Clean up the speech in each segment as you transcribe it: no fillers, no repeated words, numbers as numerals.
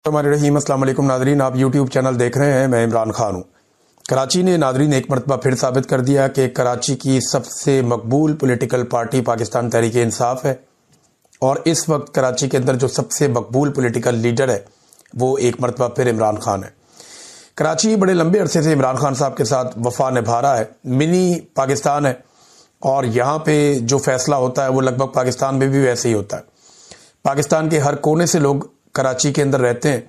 रहीम अस्सलाम वालेकुम नादरीन, आप यूट्यूब चैनल देख रहे हैं। मैं इमरान खान हूँ। कराची ने नादरीन एक मरतबा फिर साबित कर दिया कि कराची की सबसे मकबूल पॉलिटिकल पार्टी पाकिस्तान तहरीक इंसाफ है और इस वक्त कराची के अंदर जो सबसे मकबूल पॉलिटिकल लीडर है वो एक मरतबा फिर इमरान खान है। कराची बड़े लंबे अरसे से इमरान खान साहब के साथ वफा निभा रहा है। मिनी पाकिस्तान है और यहाँ पे जो फैसला होता है वो लगभग पाकिस्तान में भी वैसे ही होता है। पाकिस्तान के हर कोने से लोग कराची के अंदर रहते हैं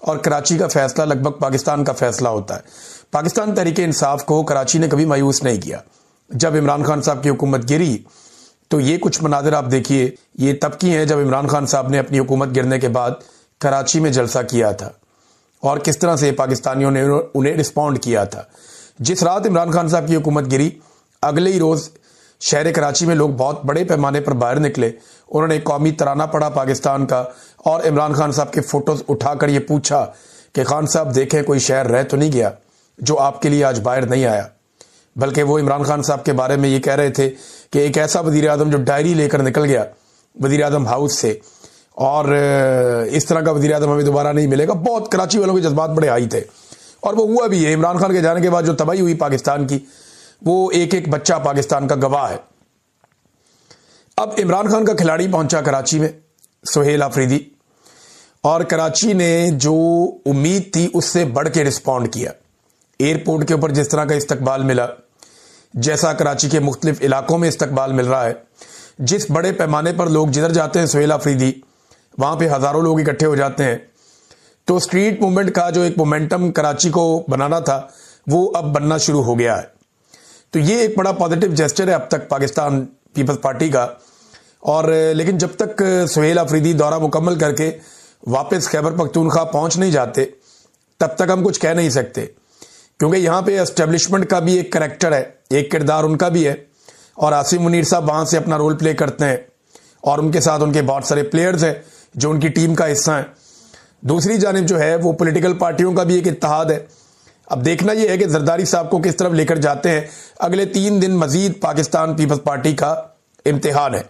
और कराची का फैसला लगभग पाकिस्तान का फैसला होता है। पाकिस्तान तहरीक इंसाफ को कराची ने कभी मायूस नहीं किया। जब इमरान खान साहब की हुकूमत गिरी तो ये कुछ मनाजिर आप देखिए, ये तब की हैं जब इमरान खान साहब ने अपनी हुकूमत गिरने के बाद कराची में जलसा किया था और किस तरह से पाकिस्तानियों ने उन्हें रिस्पॉन्ड किया था। जिस रात इमरान खान साहब की हुकूमत गिरी, अगले ही रोज शहर कराची में लोग बहुत बड़े पैमाने पर बाहर निकले। उन्होंने कौमी तराना पढ़ा पाकिस्तान का और इमरान खान साहब के फोटोज उठाकर ये पूछा कि खान साहब देखें कोई शहर रह तो नहीं गया जो आपके लिए आज बाहर नहीं आया। बल्कि वो इमरान खान साहब के बारे में ये कह रहे थे कि एक ऐसा वजीर आजम जो डायरी लेकर निकल गया वजीर आजम हाउस से और इस तरह का वजीर आजम हमें दोबारा नहीं मिलेगा। बहुत कराची वालों के जज्बात बड़े हाई थे और वो हुआ भी है। इमरान खान के जाने के बाद जो तबाही हुई पाकिस्तान की, वो एक एक बच्चा पाकिस्तान का गवाह है। अब इमरान खान का खिलाड़ी पहुंचा कराची में, सुहेल आफरीदी, और कराची ने जो उम्मीद थी उससे बढ़ के रिस्पॉन्ड किया। एयरपोर्ट के ऊपर जिस तरह का इस्तकबाल मिला, जैसा कराची के मुख्तलिफ इलाकों में इस्तकबाल मिल रहा है, जिस बड़े पैमाने पर लोग जिधर जाते हैं सुहेल आफरीदी वहां पे हजारों लोग इकट्ठे हो जाते हैं, तो स्ट्रीट मूवमेंट का जो एक मोमेंटम कराची को बनाना था वो अब बनना शुरू हो गया है। तो ये एक बड़ा पॉजिटिव जेस्चर है अब तक पाकिस्तान पीपल्स पार्टी का। और लेकिन जब तक सुहेल आफरीदी दौरा मुकम्मल करके वापस खैबर पख्तूनख्वा पहुंच नहीं जाते तब तक हम कुछ कह नहीं सकते, क्योंकि यहाँ पे एस्टेब्लिशमेंट का भी एक करैक्टर है, एक किरदार उनका भी है और आसिम मुनीर साहब वहां से अपना रोल प्ले करते हैं और उनके साथ उनके बहुत सारे प्लेयर्स हैं जो उनकी टीम का हिस्सा हैं। दूसरी जानिब जो है वो पॉलिटिकल पार्टियों का भी एक इत्तेहाद है। अब देखना यह है कि जरदारी साहब को किस तरफ लेकर जाते हैं। अगले 3 दिन मजीद पाकिस्तान पीपल्स पार्टी का इम्तिहान है।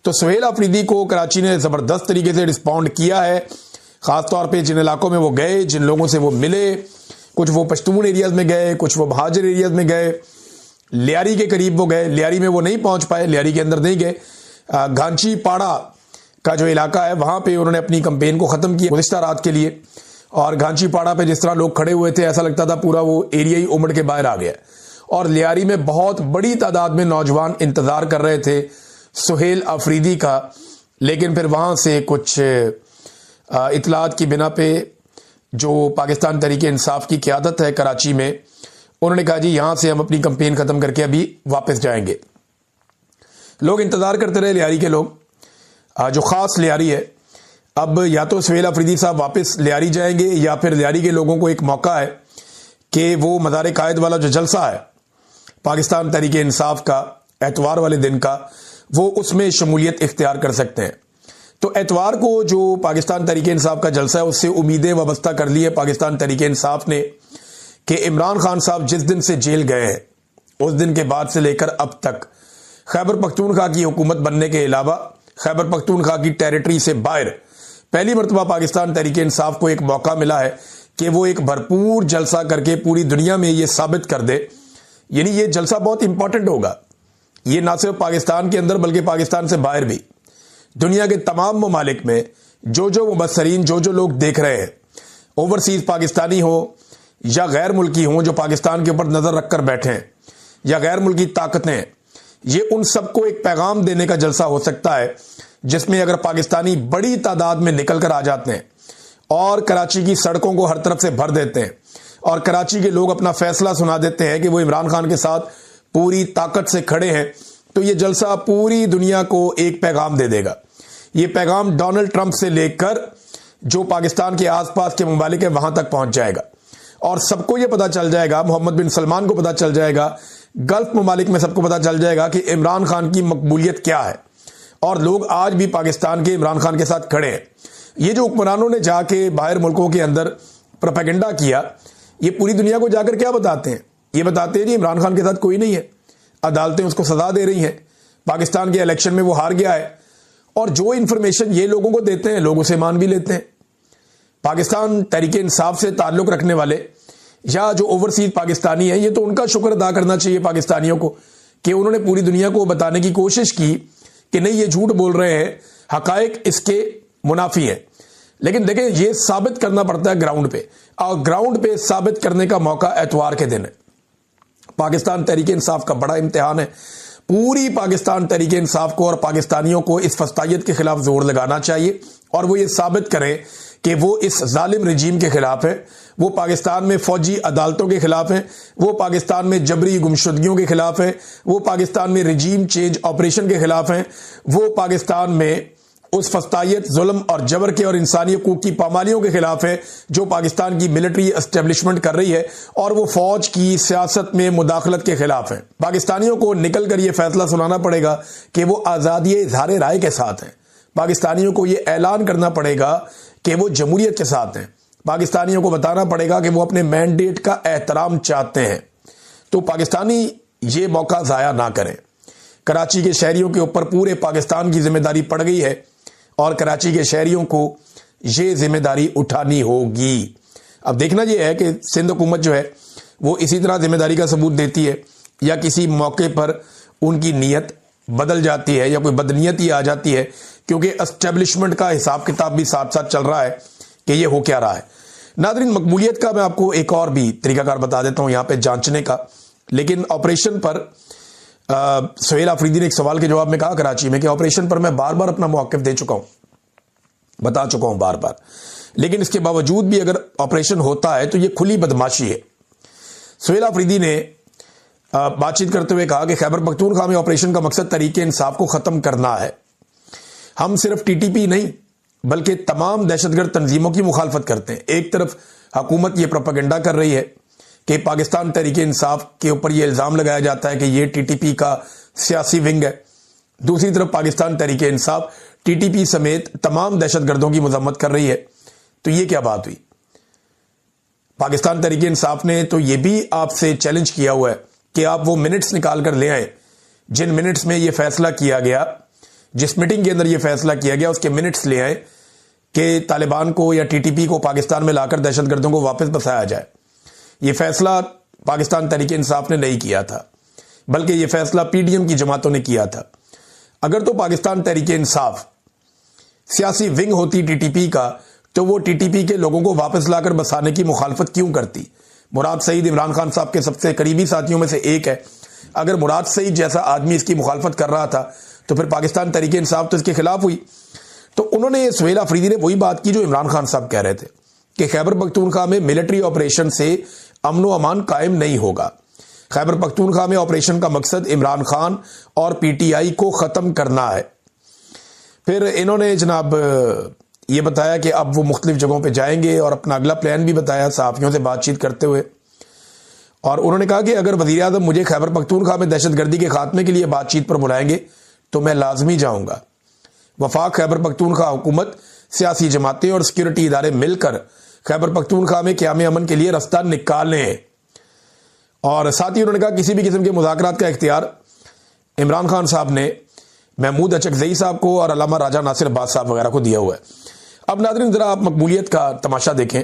तो सुहेल आफरीदी को कराची ने जबरदस्त तरीके से रिस्पॉन्ड किया है, खासतौर पे जिन इलाकों में वो गए, जिन लोगों से वो मिले। कुछ वो पश्तून एरियाज में गए, कुछ वो बहाजर एरियाज में गए, लियारी के करीब वो गए। लियारी में वो नहीं पहुंच पाए, लियारी के अंदर नहीं गए। घांची पाड़ा का जो इलाका है वहां पे उन्होंने अपनी कंपेन को खत्म किया गुज़िश्ता रात के लिए। और घांची पाड़ा पे जिस तरह लोग खड़े हुए थे ऐसा लगता था पूरा वो एरिया ही उमड़ के बाहर आ गया। और लियारी में बहुत बड़ी तादाद में नौजवान इंतजार कर रहे थे सुहेल आफरीदी का, लेकिन फिर वहां से कुछ इतलात की बिना पे जो पाकिस्तान तहरीक इंसाफ की क़यादत है कराची में, उन्होंने कहा जी यहां से हम अपनी कंपेन खत्म करके अभी वापस जाएंगे। लोग इंतजार करते रहे, लियारी के लोग, जो खास लियारी है। अब या तो सुहेल आफरीदी साहब वापस लियारी जाएंगे या फिर लियारी के लोगों को एक मौका है कि वो मज़ार कायद वाला जो जलसा है पाकिस्तान तहरीक इंसाफ का एतवार वाले दिन का, वो उसमें शमूलियत इख्तियार कर सकते हैं। तो एतवार को जो पाकिस्तान तहरीक इंसाफ का जलसा है उससे उम्मीदें वाबस्ता कर ली है पाकिस्तान तहरीक इंसाफ ने कि इमरान खान साहब जिस दिन से जेल गए हैं उस दिन के बाद से लेकर अब तक खैबर पख्तूनख्वा की हुकूमत बनने के अलावा खैबर पख्तूनख्वा की टेरिटरी से बाहर पहली मरतबा पाकिस्तान तहरीक इंसाफ को एक मौका मिला है कि वो एक भरपूर जलसा करके पूरी दुनिया में ये साबित कर दे। यानी ये जलसा बहुत इंपॉर्टेंट होगा। ये ना सिर्फ पाकिस्तान के अंदर बल्कि पाकिस्तान से बाहर भी दुनिया के तमाम ममालिक में जो जो मुबस्सरीन, जो जो लोग देख रहे हैं, ओवरसीज पाकिस्तानी हो या गैर मुल्की हो जो पाकिस्तान के ऊपर नजर रखकर बैठे हैं, या गैर मुल्की ताकतें, ये उन सबको एक पैगाम देने का जलसा हो सकता है जिसमें अगर पाकिस्तानी बड़ी तादाद में निकल कर आ जाते हैं और कराची की सड़कों को हर तरफ से भर देते हैं और कराची के लोग अपना फैसला सुना देते हैं कि वो इमरान खान के साथ पूरी ताकत से खड़े हैं, तो ये जलसा पूरी दुनिया को एक पैगाम दे देगा। ये पैगाम डोनाल्ड ट्रंप से लेकर जो पाकिस्तान के आसपास के ममालिक है वहां तक पहुंच जाएगा और सबको ये पता चल जाएगा, मोहम्मद बिन सलमान को पता चल जाएगा, गल्फ ममालिक में सबको पता चल जाएगा कि इमरान खान की मकबूलियत क्या है और लोग आज भी पाकिस्तान के इमरान खान के साथ खड़े हैं। ये जो हुक्मरानों ने जाके बाहर मुल्कों के अंदर प्रोपेगेंडा किया, ये पूरी दुनिया को जाकर क्या बताते हैं? ये बताते हैं जी इमरान खान के साथ कोई नहीं है, अदालतें उसको सजा दे रही हैं, पाकिस्तान के इलेक्शन में वो हार गया है। और जो इंफॉर्मेशन ये लोगों को देते हैं लोग उसे मान भी लेते हैं। पाकिस्तान तहरीक इंसाफ से ताल्लुक रखने वाले या जो ओवरसीज पाकिस्तानी है, ये तो उनका शुक्र अदा करना चाहिए पाकिस्तानियों को कि उन्होंने पूरी दुनिया को बताने की कोशिश की कि नहीं, ये झूठ बोल रहे हैं, हकायक इसके मुनाफी है। लेकिन देखें, ये साबित करना पड़ता है ग्राउंड पे, और ग्राउंड पे साबित करने का मौका एतवार के दिन है। पाकिस्तान तहरीक इंसाफ का बड़ा इम्तिहान है। पूरी पाकिस्तान तहरीक इंसाफ को और पाकिस्तानियों को इस फस्तायत के खिलाफ जोर लगाना चाहिए और वो ये साबित करें कि वो इस जालिम रजीम के खिलाफ है, वो पाकिस्तान में फौजी अदालतों के खिलाफ है, वो पाकिस्तान में जबरी गुमशुदगियों के खिलाफ है, वो पाकिस्तान में रजीम चेंज ऑपरेशन के खिलाफ है, वो पाकिस्तान में उस फस्तायत, जुल्म और जबर के और इंसानी हकूक की पामालियों के खिलाफ है जो पाकिस्तान की मिलिट्री एस्टेब्लिशमेंट कर रही है, और वो फौज की सियासत में मुदाखलत के खिलाफ है। पाकिस्तानियों को निकल कर यह फैसला सुनाना पड़ेगा कि वो आज़ादी इज़हार राय के साथ हैं। पाकिस्तानियों को यह ऐलान करना पड़ेगा कि वो जमहूरियत के साथ हैं। पाकिस्तानियों को बताना पड़ेगा कि वो अपने मैंडेट का एहतराम चाहते हैं। तो पाकिस्तानी ये मौका ज़ाया ना करें। कराची के शहरियों के ऊपर पूरे पाकिस्तान की जिम्मेदारी पड़ गई है और कराची के शहरियों को ये जिम्मेदारी उठानी होगी। अब देखना यह है कि सिंध हुकूमत जो है वो इसी तरह जिम्मेदारी का सबूत देती है या किसी मौके पर उनकी नीयत बदल जाती है या कोई बदनीयती आ जाती है, क्योंकि एस्टेब्लिशमेंट का हिसाब किताब भी साथ साथ चल रहा है कि ये हो क्या रहा है। नादरीन, मकबूलियत का मैं आपको एक और भी तरीकाकार बता देता हूं यहां पे जांचने का। लेकिन ऑपरेशन पर सुहेल आफरीदी ने एक सवाल के जवाब में कहा कराची में कि ऑपरेशन पर मैं बार बार अपना मौक़िफ़ दे चुका हूं, बता चुका हूं बार बार, लेकिन इसके बावजूद भी अगर ऑपरेशन होता है तो यह खुली बदमाशी है। सुहेल आफरीदी ने बातचीत करते हुए कहा कि खैबर पख्तूनख्वा में ऑपरेशन का मकसद तहरीक इंसाफ को खत्म करना है। हम सिर्फ टीटीपी नहीं बल्कि तमाम दहशतगर्द तंजीमों की मुखालफत करते हैं। एक तरफ हुकूमत ये प्रोपेगेंडा कर रही है कि पाकिस्तान तहरीक इंसाफ के ऊपर यह इल्ज़ाम लगाया जाता है कि यह टीटीपी का सियासी विंग है। दूसरी तरफ पाकिस्तान तहरीक इंसाफ टीटीपी समेत तमाम दहशतगर्दों की मजम्मत कर रही है। तो ये क्या बात हुई? पाकिस्तान तहरीक इंसाफ ने तो यह भी आपसे चैलेंज किया हुआ है कि आप वो मिनट्स निकाल कर ले आए जिन मिनट्स में यह फैसला किया गया, जिस मीटिंग के अंदर यह फैसला किया गया उसके मिनट्स ले आए कि तालिबान को या टीटीपी को पाकिस्तान में लाकर दहशतगर्दों को वापस बसाया जाए। यह फैसला पाकिस्तान तहरीक इंसाफ ने नहीं किया था, बल्कि यह फैसला पीडीएम की जमातों ने किया था। अगर तो पाकिस्तान तहरीक इंसाफ सियासी विंग होती टीटीपी का, तो वो टीटीपी के लोगों को वापस लाकर बसाने की मुखालफत क्यों करती? मुराद सईद इमरान खान साहब के सबसे करीबी साथियों में से एक है। अगर मुराद सईद जैसा आदमी इसकी मुखालफत कर रहा था तो फिर पाकिस्तान तहरीक इंसाफ तो इसके खिलाफ हुई। तो उन्होंने, सुहेल आफरीदी ने वही बात की जो इमरान खान साहब कह रहे थे कि खैबर पख्तूनख्वा में मिलिट्री ऑपरेशन से अमन व अमान कायम नहीं होगा। खैबर पख्तूनख्वा में ऑपरेशन का मकसद इमरान खान और पीटीआई को खत्म करना है। फिर इन्होंने जनाब ये बताया कि अब वो मुख्तलिफ जगहों पे जाएंगे और अपना अगला प्लान भी बताया सहाफ़ियों से बातचीत करते हुए। और उन्होंने कहा कि अगर वज़ीर आज़म मुझे खैबर पख्तूनख्वा में दहशतगर्दी के खात्मे के लिए बातचीत पर बुलाएंगे तो मैं लाजमी जाऊंगा। वफाक खैबर पख्तूनख्वा हुकूमत, सियासी जमातें और सिक्योरिटी इदारे मिलकर खैबर पख्तूनख्वा में क़याम अमन के लिए रास्ता निकालें। और साथ ही उन्होंने कहा किसी भी किस्म के मुज़ाकरात का इख्तियार इमरान खान साहब ने महमूद अचकज़ई साहब को और अल्लामा राजा नासिर अब्बास साहब वगैरह को दिया हुआ है। अब नाज़रीन, जरा आप मकबूलियत का तमाशा देखें।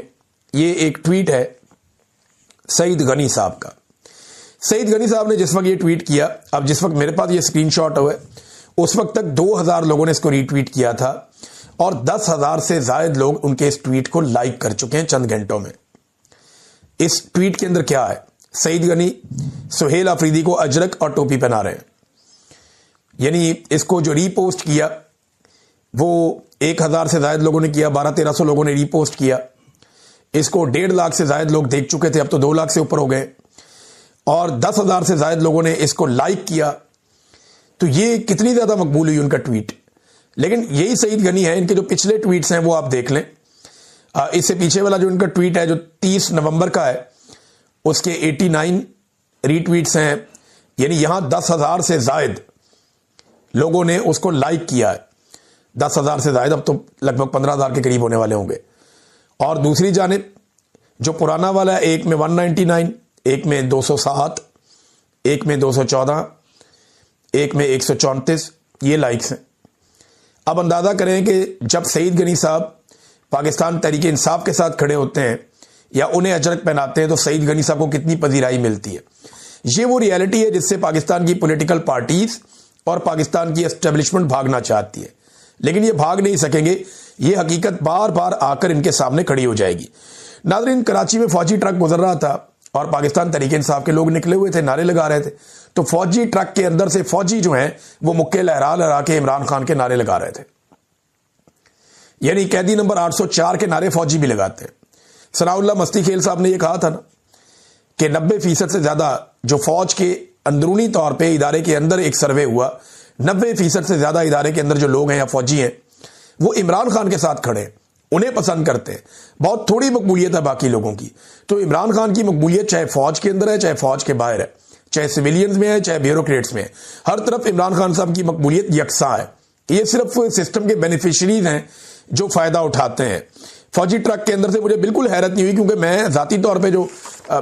ये एक ट्वीट है सईद गनी साहब का। सईद गनी साहब ने जिस वक्त ये ट्वीट किया, अब जिस वक्त मेरे पास ये स्क्रीनशॉट हुआ, उस वक्त तक 2000 लोगों ने इसको रीट्वीट किया था और 10,000 से ज्यादा लोग उनके इस ट्वीट को लाइक कर चुके हैं चंद घंटों में। इस ट्वीट के अंदर क्या है? सईद गनी सुहेल आफरीदी को अजरक और टोपी पहना रहे हैं। यानी इसको जो रीपोस्ट किया वो 1000 से ज्यादा लोगों ने किया, 1200-1300 लोगों ने रीपोस्ट किया। इसको 1.5 लाख से ज्यादा लोग देख चुके थे, अब तो 2 लाख से ऊपर हो गए। और 10,000 से ज्यादा लोगों ने इसको लाइक किया। तो ये कितनी ज्यादा मकबूल हुई उनका ट्वीट। लेकिन यही सईद गनी है, इनके जो पिछले ट्वीट्स हैं वो आप देख लें। इससे पीछे वाला जो इनका ट्वीट है जो 30 नवंबर का है, उसके 89 रीट्वीट्स हैं। यानी यहां 10,000 से ज्यादा लोगों ने उसको लाइक किया है। 10,000 से ज्यादा, अब तो लगभग 15,000 के करीब होने वाले होंगे। और दूसरी जानिब जो पुराना वाला है, एक में 199, एक में 207, एक में 214, एक में 134 ये लाइक्स हैं। अब अंदाजा करें कि जब सईद गनी साहब पाकिस्तान तहरीक इंसाफ के साथ खड़े होते हैं या उन्हें अजरक पहनाते हैं तो सईद गनी साहब को कितनी पजीराई मिलती है। ये वो रियलिटी है जिससे पाकिस्तान की पॉलिटिकल पार्टीज और पाकिस्तान की एस्टेब्लिशमेंट भागना चाहती है, लेकिन ये भाग नहीं सकेंगे। ये हकीकत बार बार आकर इनके सामने खड़ी हो जाएगी। नाज़रीन, कराची में फौजी ट्रक गुजर रहा था और पाकिस्तान तहरीक इंसाफ के लोग निकले हुए थे, नारे लगा रहे थे। तो फौजी ट्रक के अंदर से फौजी जो हैं वो मुक्के लहरा लहरा के इमरान खान के नारे लगा रहे थे, यानी कैदी नंबर 804 के नारे फौजी भी लगाते हैं। सनाउल्लाह मस्ती खेल साहब ने यह कहा था ना कि 90% से ज्यादा जो फौज के अंदरूनी तौर पे इदारे के अंदर एक सर्वे हुआ, 90% से ज्यादा इदारे के अंदर जो लोग हैं या फौजी हैं वो इमरान खान के साथ खड़े हैं, उन्हें पसंद करते हैं। बहुत थोड़ी मकबूलियत है बाकी लोगों की। तो इमरान खान की मकबूलियत चाहे फौज के अंदर है, चाहे फौज के बाहर है, चाहे सिविलियंस में है, चाहे ब्यूरोक्रेट्स में है, हर तरफ इमरान खान साहब की मकबूलियत यकसा है। ये सिर्फ सिस्टम के बेनिफिशरीज हैं जो फायदा उठाते हैं। फौजी ट्रक के अंदर से मुझे बिल्कुल हैरत नहीं हुई, क्योंकि मैं जाती तौर पे जो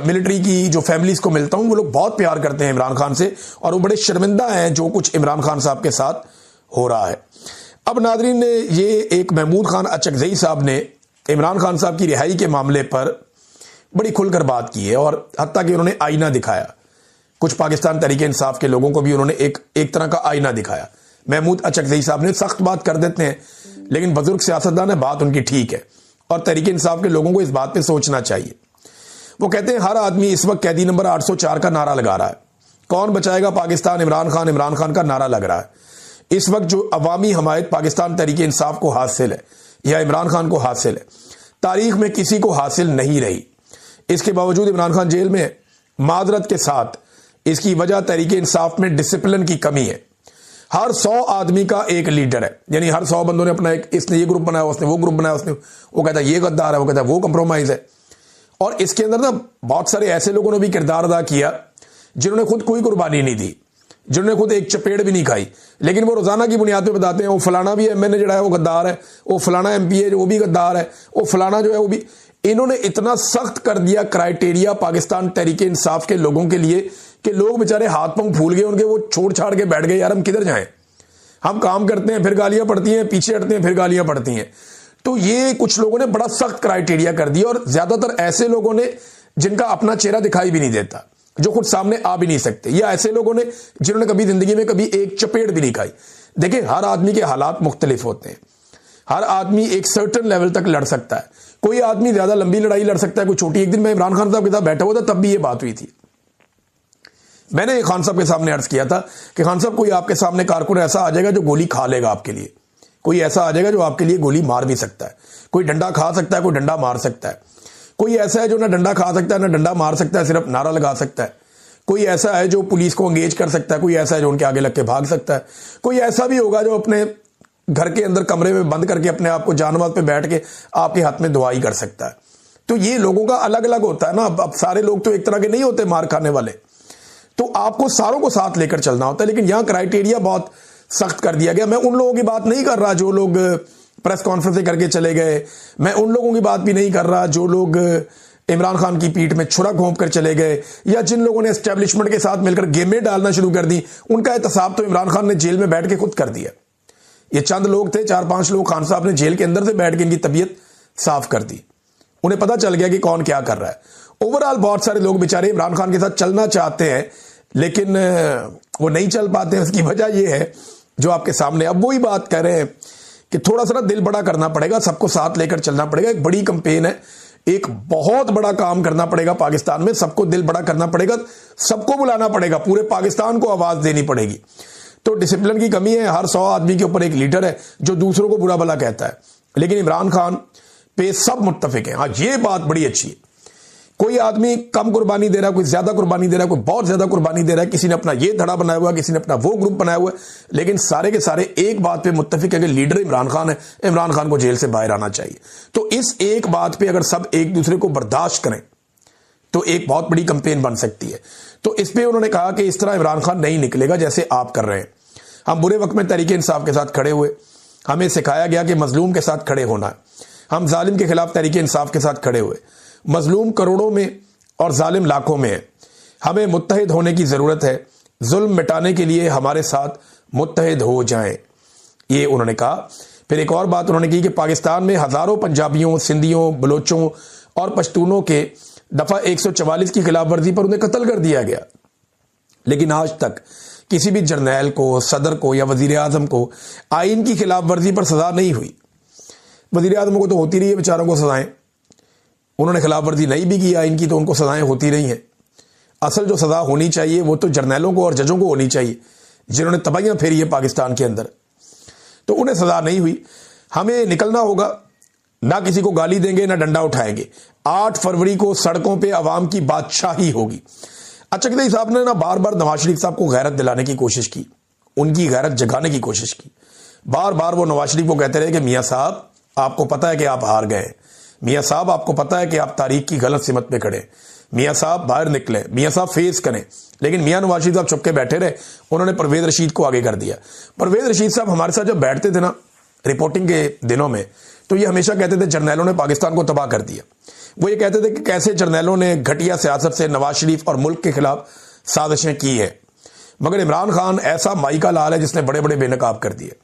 मिलिट्री की जो फैमिलीज को मिलता हूं वो लोग बहुत प्यार करते हैं इमरान खान से और वो बड़े शर्मिंदा हैं जो कुछ इमरान खान साहब के साथ हो रहा है। अब नादरीन ने ये एक महमूद खान अचकजई साहब ने इमरान खान साहब की रिहाई के मामले पर बड़ी खुलकर बात की है और हत्ता कि उन्होंने आईना दिखाया। कुछ पाकिस्तान तहरीक इंसाफ के लोगों को भी उन्होंने एक तरह का आईना दिखाया। महमूद अचकजई साहब ने सख्त बात कर देते हैं, लेकिन बुजुर्ग सियासतदान है, बात उनकी ठीक है और तहरीक इंसाफ के लोगों को इस बात पे सोचना चाहिए। वो कहते हैं हर आदमी इस वक्त कैदी नंबर 804 का नारा लगा रहा है। कौन बचाएगा पाकिस्तान, इमरान खान का नारा लग रहा है। इस वक्त जो अवामी हमायत पाकिस्तान तहरीक इंसाफ को हासिल है या इमरान खान को हासिल है, तारीख में किसी को हासिल नहीं रही। इसके बावजूद इमरान खान जेल में है। माजरत के साथ इसकी वजह तहरीक इंसाफ में डिसिप्लिन की कमी है। हर 100 आदमी का एक लीडर है, यानी हर 100 बंदों ने अपना एक, इसने ये ग्रुप बनाया, उसने वो ग्रुप बनाया, उसने वो कहता है ये गद्दार है, वो कहता है वो कंप्रोमाइज है। और इसके अंदर ना बहुत सारे ऐसे लोगों ने भी किरदार अदा किया जिन्होंने खुद कोई कुर्बानी नहीं दी, जिन्होंने खुद एक चपेड़ भी नहीं खाई, लेकिन वो रोजाना की बुनियाद पे बताते हैं वो फलाना भी एमएनए जो है वो गद्दार है, वो फलाना एमपी है जो वो भी गद्दार है, वो फलाना जो है वो भी। इन्होंने इतना सख्त कर दिया क्राइटेरिया पाकिस्तान तहरीक इंसाफ के लोगों के लिए कि लोग बेचारे हाथ पंख फूल गए उनके, वो छोड़ छाड़ के बैठ गए, यार हम किधर जाएं, हम काम करते हैं फिर गालियां पड़ती हैं, पीछे हटते हैं फिर गालियां पड़ती हैं। तो ये कुछ लोगों ने बड़ा सख्त क्राइटेरिया कर दिया और ज्यादातर ऐसे लोगों ने जिनका अपना चेहरा दिखाई भी नहीं देता, जो खुद सामने आ भी नहीं सकते, या ऐसे लोगों ने जिन्होंने कभी जिंदगी में कभी एक चपेट भी नहीं खाई। देखिए, हर आदमी के हालात मुख्तलिफ होते हैं। हर आदमी एक सर्टन लेवल तक लड़ सकता है। कोई आदमी ज्यादा लंबी लड़ाई लड़ सकता है, कोई छोटी। एक दिन मैं इमरान खान साहब के साथ बैठा हुआ था, तब भी ये बात हुई थी। मैंने खान साहब के सामने अर्ज किया था कि खान साहब, कोई आपके सामने कारकुन ऐसा आ जाएगा जो गोली खा लेगा आपके लिए, कोई ऐसा आ जाएगा जो आपके लिए गोली मार भी सकता है। कोई डंडा खा सकता है, कोई डंडा मार सकता है। कोई ऐसा है जो ना डंडा खा सकता है ना डंडा मार सकता है, सिर्फ नारा लगा सकता है। कोई ऐसा है जो पुलिस को एंगेज कर सकता है, कोई ऐसा है जो उनके आगे लग के भाग सकता है। कोई ऐसा भी होगा जो अपने घर के अंदर कमरे में बंद करके अपने आप को जानमाज पे बैठ के आपके हाथ में दुआई कर सकता है। तो ये लोगों का अलग अलग होता है ना। अब सारे लोग तो एक तरह के नहीं होते मार खाने वाले, तो आपको सारों को साथ लेकर चलना होता है। लेकिन यहां क्राइटेरिया बहुत सख्त कर दिया गया। मैं उन लोगों की बात नहीं कर रहा जो लोग प्रेस कॉन्फ्रेंस करके चले गए, मैं उन लोगों की बात भी नहीं कर रहा जो लोग इमरान खान की पीठ में छुरा घोंप कर चले गए, या जिन लोगों ने एस्टेब्लिशमेंट के साथ मिलकर गेमें डालना शुरू कर दी। उनका एहतसाब तो इमरान खान ने जेल में बैठ के खुद कर दिया। ये चंद लोग थे, 4-5 लोग, खान साहब ने जेल के अंदर से बैठ के इनकी तबीयत साफ कर दी। उन्हें पता चल गया कि कौन क्या कर रहा है। ओवरऑल बहुत सारे लोग बेचारे इमरान खान के साथ चलना चाहते हैं, लेकिन वो नहीं चल पाते हैं। उसकी वजह यह है जो आपके सामने अब वही बात कर रहे हैं कि थोड़ा सा दिल बड़ा करना पड़ेगा, सबको साथ लेकर चलना पड़ेगा। एक बड़ी कंपेन है, एक बहुत बड़ा काम करना पड़ेगा पाकिस्तान में। सबको दिल बड़ा करना पड़ेगा, सबको बुलाना पड़ेगा, पूरे पाकिस्तान को आवाज देनी पड़ेगी। तो डिसिप्लिन की कमी है। हर 100 आदमी के ऊपर एक लीडर है जो दूसरों को बुरा भला कहता है, लेकिन इमरान खान पे सब मुत्तफिक हैं। हाँ, ये बात बड़ी अच्छी है। कोई आदमी कम कुर्बानी दे रहा है, कोई ज्यादा कुर्बानी दे रहा है, कोई बहुत ज्यादा कुर्बानी दे रहा है, किसी ने अपना ये धड़ा बनाया हुआ है, किसी ने अपना वो ग्रुप बनाया हुआ है, लेकिन सारे के सारे एक बात पे मुत्तफिक है कि लीडर इमरान खान है, इमरान खान को जेल से बाहर आना चाहिए। तो इस एक बात पे अगर सब एक दूसरे को बर्दाश्त करें तो एक बहुत बड़ी कंपेन बन सकती है। तो इस पे उन्होंने कहा कि इस तरह इमरान खान नहीं निकलेगा जैसे आप कर रहे हैं। हम बुरे वक्त में तहरीक इंसाफ के साथ खड़े हुए, हमें सिखाया गया कि मजलूम के साथ खड़े होना है। हम जालिम के खिलाफ तहरीक इंसाफ के साथ खड़े हुए। मजलूम करोड़ों में और जालिम लाखों में है। हमें मुत्तहिद होने की जरूरत है। जुल्म मिटाने के लिए हमारे साथ मुत्तहिद हो जाएं, ये उन्होंने कहा। फिर एक और बात उन्होंने की कि पाकिस्तान में हजारों पंजाबियों, सिंधियों, बलोचों और पश्तूनों के दफा 144 की खिलाफ वर्जी पर उन्हें कत्ल कर दिया गया। लेकिन आज तक किसी भी जर्नैल को, सदर को या वजीर आजम को आइन की खिलाफ वर्जी पर सजा नहीं हुई। वजीर आजम को तो होती रही है बेचारों को सजाएं, उन्होंने खिलाफ वर्जी नहीं भी की आइन की तो उनको सजाएं होती रही हैं। असल जो सजा होनी चाहिए वो तो जर्नैलों को और जजों को होनी चाहिए जिन्होंने तबाहियां फेरी है पाकिस्तान के अंदर, तो उन्हें सजा नहीं हुई। हमें निकलना होगा, ना किसी को गाली देंगे ना डंडा उठाएंगे। 8 फरवरी को सड़कों पे अवाम की बादशाही होगी। चकदेई साहब ने ना बार बार नवाज शरीफ साहब को गैरत दिलाने की कोशिश की, उनकी गैरत जगाने की कोशिश की। बार बार वो नवाज शरीफ को कहते रहे कि मियां साहब आपको पता है कि आप हार गए, मियां साहब आपको पता है कि आप तारीख की गलत सिमत पे खड़े, मियां साहब बाहर निकले, मियां साहब फेस करें। लेकिन मियां नवाज शरीफ साहब चुपके बैठे रहे, उन्होंने परवेज रशीद को आगे कर दिया। परवेज रशीद साहब हमारे साथ जब बैठते थे ना रिपोर्टिंग के दिनों में, तो ये हमेशा कहते थे जर्नैलों ने पाकिस्तान को तबाह कर दिया। वो ये कहते थे कि कैसे जर्नैलों ने घटिया सियासत से नवाज शरीफ और मुल्क के खिलाफ साजिशें की है। मगर इमरान खान ऐसा माई का लाल है जिसने बड़े बड़े बेनकाब कर दिए।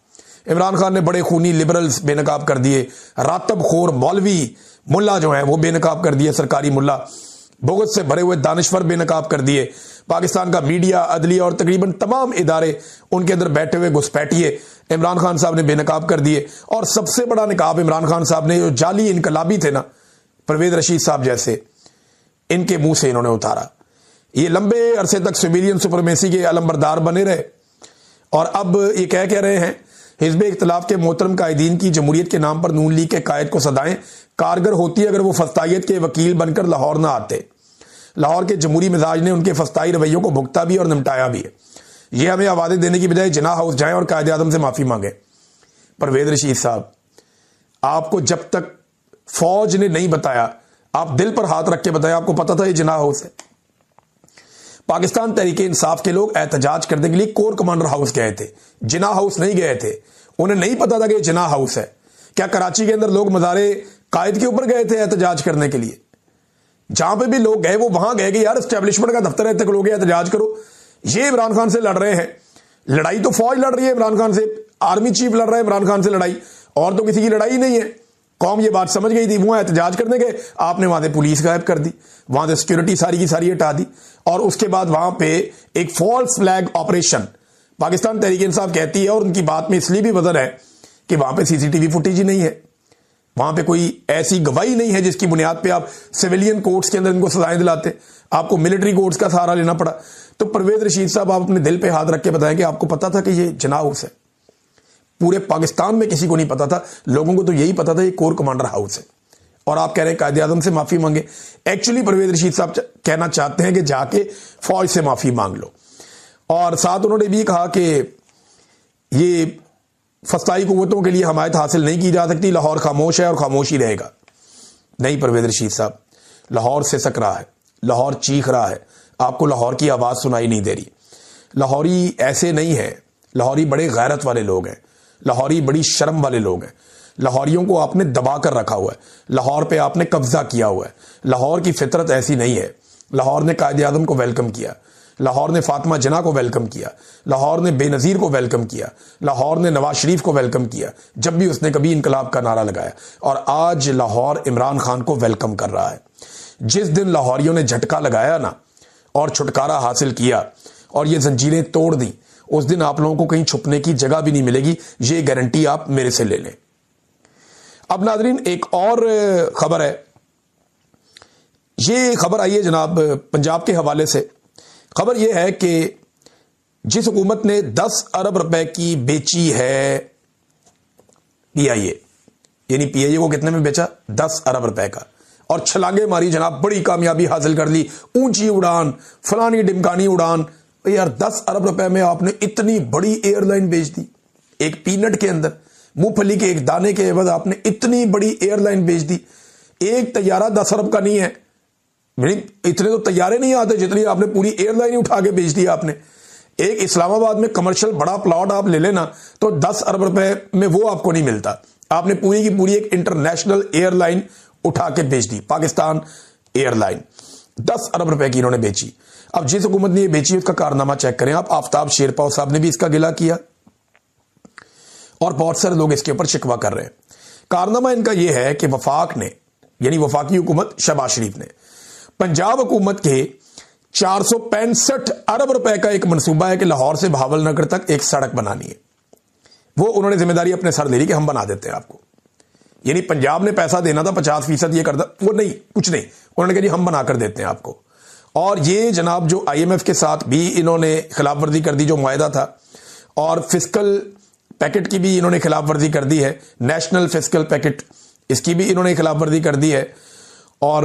इमरान खान ने बड़े खूनी लिबरल्स बेनकाब कर दिए, रातब खोर मौलवी मुल्ला जो है वो बेनकाब कर दिए, सरकारी मुल्ला बोगस से भरे हुए दानिश्वर बेनकाब कर दिए। पाकिस्तान का मीडिया, अदलिया और तकरीबन तमाम इदारे, उनके अंदर बैठे हुए घुसपैठिए इमरान खान साहब ने बेनकाब कर दिए। और सबसे बड़ा निकाब इमरान खान साहब ने जो जाली इनकलाबी थे ना, परवेज रशीद साहब जैसे, इनके मुंह से इन्होंने उतारा। ये लंबे अरसे तक सिविलियन सुपरमेसी के अलमबरदार बने रहे और अब ये कह रहे हैं हिज़्ब इख्तिलाफ के मोहतरम कायदीन की जमहूरियत के नाम पर नून लीग के कायद को सदाएं कारगर होती अगर वो फस्तायत के वकील बनकर लाहौर ना आते। लाहौर के जमहूरी मिजाज ने उनके फस्ताई रवैयों को भुगता भी और निपटाया भी है। ये हमें आवाज़ें देने की बजाय जिन्ना हाउस जाएं और कायदे आज़म से माफ़ी मांगे। परवेज रशीद साहब, आपको जब तक फौज ने नहीं बताया, आप दिल पर हाथ रख के बताया, आपको पता था ये जिन्ना हाउस है। पाकिस्तान तहरीक इंसाफ के लोग एहतजाज करने के लिए कोर कमांडर हाउस गए थे, जिन्ना हाउस नहीं गए थे। उन्हें नहीं पता था कि जिन्ना हाउस है। क्या कराची के अंदर लोग मज़ारे कायद के ऊपर गए थे एहतजाज करने के लिए? जहां पे भी लोग गए वो वहां गए कि यार एस्टेब्लिशमेंट का दफ्तर है, तक लोग एहतजाज करो। ये इमरान खान से लड़ रहे हैं, लड़ाई तो फौज लड़ रही है इमरान खान से, आर्मी चीफ लड़ रहा है इमरान खान से लड़ाई, और तो किसी की लड़ाई नहीं है। कौम ये बात समझ गई थी, वो एहतजाज करने गए, आपने वहां से पुलिस गायब कर दी, वहां से सिक्योरिटी सारी की सारी हटा दी, और उसके बाद वहां पे एक false flag operation Pakistan Tehreek Insaf कहती है, और उनकी बात में इसलिए भी वजन है कि वहां पे सीसीटीवी फुटेज ही नहीं है, वहां पे कोई ऐसी गवाही नहीं है जिसकी बुनियाद पे आप सिविलियन कोर्ट्स के अंदर इनको सजाएं दिलाते, आपको मिलिट्री कोर्ट्स का सहारा लेना पड़ा। तो परवेज रशीद साहब, आप अपने दिल पे हाथ रख के बताएं कि आपको पता था कि ये जिन्ना हाउस है। पूरे पाकिस्तान में किसी को नहीं पता था, लोगों को तो यही पता था ये कोर कमांडर हाउस है, और आप कह रहे हैं कायदे आज़म से माफी मांगे। एक्चुअली परवेज रशीद साहब कहना चाहते हैं कि जाके फौज से माफी मांग लो। और साथ उन्होंने भी कहा कि ये फस्ताई कुव्वतों के लिए हमायत हासिल नहीं की जा सकती, लाहौर खामोश है और खामोश ही रहेगा। नहीं परवेज रशीद साहब, लाहौर सिसक रहा है, लाहौर चीख रहा है, आपको लाहौर की आवाज सुनाई नहीं दे रही। लाहौरी ऐसे नहीं है, लाहौरी बड़े गैरत वाले लोग हैं, लाहौरी बड़ी शर्म वाले लोग हैं। लाहौरियों को आपने दबा कर रखा हुआ है, लाहौर पे आपने कब्जा किया हुआ है। लाहौर की फितरत ऐसी नहीं है। लाहौर ने कायदे आज़म को वेलकम किया, लाहौर ने फातिमा जिन्ना को वेलकम किया, लाहौर ने बेनज़ीर को वेलकम किया, लाहौर ने नवाज शरीफ को वेलकम किया जब भी उसने कभी इनकलाब का नारा लगाया, और आज लाहौर इमरान खान को वेलकम कर रहा है। जिस दिन लाहौरियों ने झटका लगाया ना और छुटकारा हासिल किया और ये जंजीरें तोड़ दी, उस दिन आप लोगों को कहीं छुपने की जगह भी नहीं मिलेगी, ये गारंटी आप मेरे से ले लें। अब नाजरीन, एक और खबर है, ये खबर आई है जनाब पंजाब के हवाले से। खबर यह है कि जिस हुकूमत ने 10 अरब रुपए की बेची है पीआईए, यानी पीआईए को कितने में बेचा? 10 अरब रुपए का, और छलांगे मारी जनाब, बड़ी कामयाबी हासिल कर ली, ऊंची उड़ान, फलानी डिमकानी उड़ान। यार 10 अरब रुपए में आपने इतनी बड़ी एयरलाइन बेच दी, एक पीनट के अंदर, मूंगफली के एक दाने के एवज आपने इतनी बड़ी एयरलाइन बेच दी। एक तैयारा 10 अरब का नहीं है, इतने तो तैयारे नहीं आते जितनी आपने पूरी एयरलाइन उठा के बेच दी आपने। एक इस्लामाबाद में कमर्शियल बड़ा प्लॉट आप ले लेना तो 10 अरब रुपए में वो आपको नहीं मिलता, आपने पूरी की पूरी एक इंटरनेशनल एयरलाइन उठा के बेच दी। पाकिस्तान एयरलाइन 10 अरब रुपए की इन्होंने बेची। अब जिस हुकूमत ने ये बेची उसका कारनामा चेक करें आप। आफ्ताब शेरपाव साहब ने भी इसका गिला किया, और बहुत सारे लोग इसके ऊपर शिकवा कर रहे हैं। कारनामा इनका यह है कि वफाक ने, यानी वफाकी हुकूमत शहबाज शरीफ ने, पंजाब हुकूमत के 465 अरब रुपए का एक मंसूबा है कि लाहौर से बहावलनगर तक एक सड़क बनानी है। वो उन्होंने जिम्मेदारी अपने सर ले ली कि हम बना देते हैं आपको। यानी पंजाब ने पैसा देना था 50% ये कर दो, वो नहीं, कुछ नहीं, उन्होंने कहा जी हम बनाकर देते हैं आपको। और ये जनाब जो IMF के साथ भी इन्होंने खिलाफ वर्जी कर दी, जो मुआहदा था, और फिस्कल पैकेट की भी इन्होंने खिलाफ वर्जी कर दी है, नेशनल फिस्कल पैकेट, इसकी भी इन्होंने खिलाफ वर्जी कर दी है। और